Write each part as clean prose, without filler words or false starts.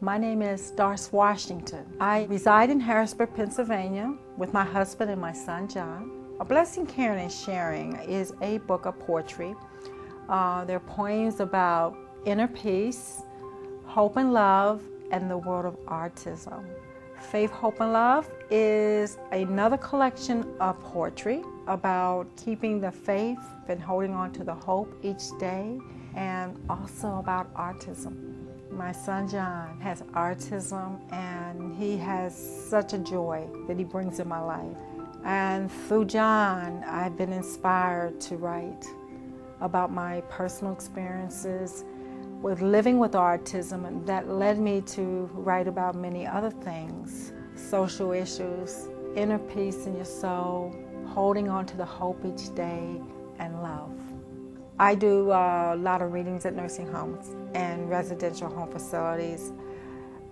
My name is Doris Washington. I reside in Harrisburg, Pennsylvania with my husband and my son, John. A Blessing, Caring, and Sharing is a book of poetry. They're poems about inner peace, hope and love, and the world of autism. Faith, Hope, and Love is another collection of poetry about keeping the faith and holding on to the hope each day, and also about autism. My son John has autism, and he has such a joy that he brings in my life. And through John, I've been inspired to write about my personal experiences with living with autism, and that led me to write about many other things: social issues, inner peace in your soul, holding on to the hope each day, and love. I do a lot of readings at nursing homes and residential home facilities.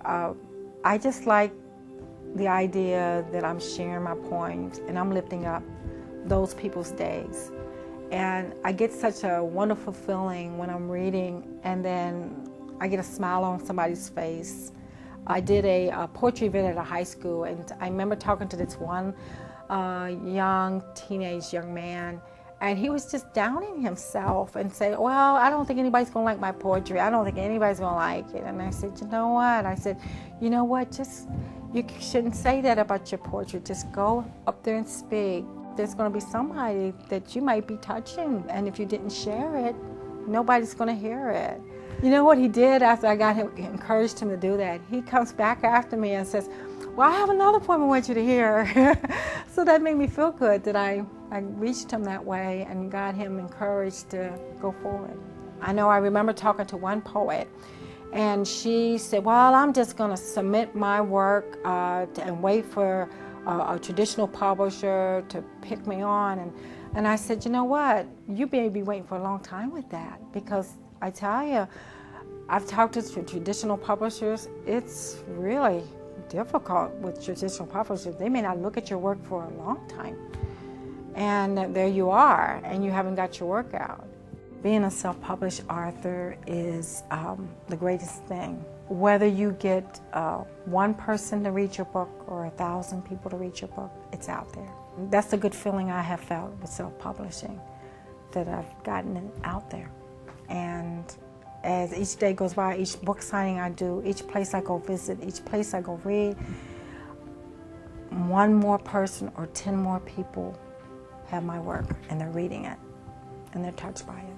I just like the idea that I'm sharing my poems and I'm lifting up those people's days. And I get such a wonderful feeling when I'm reading, and then I get a smile on somebody's face. I did a poetry event at a high school, and I remember talking to this one young man, and he was just downing himself and saying, well, I don't think anybody's going to like my poetry. I don't think anybody's going to like it. And I said, you know what? I said, you know what? Just, you shouldn't say that about your poetry. Just go up there and speak. There's going to be somebody that you might be touching, and if you didn't share it, nobody's going to hear it. You know what he did after I got him, encouraged him to do that? He comes back after me and says, well, I have another poem I want you to hear. So that made me feel good that I reached him that way and got him encouraged to go forward. I remember talking to one poet, and she said, well, I'm just going to submit my work and wait for a traditional publisher to pick me on. And I said, you know what? You may be waiting for a long time with that, because I tell you, I've talked to traditional publishers. It's really difficult with traditional publishers. They may not look at your work for a long time. And there you are, and you haven't got your work out. Being a self-published author is the greatest thing. Whether you get one person to read your book or 1,000 people to read your book, it's out there. That's a good feeling I have felt with self-publishing, that I've gotten it out there. And as each day goes by, each book signing I do, each place I go visit, each place I go read, one more person or 10 more people have my work, and they're reading it, and they're touched by it.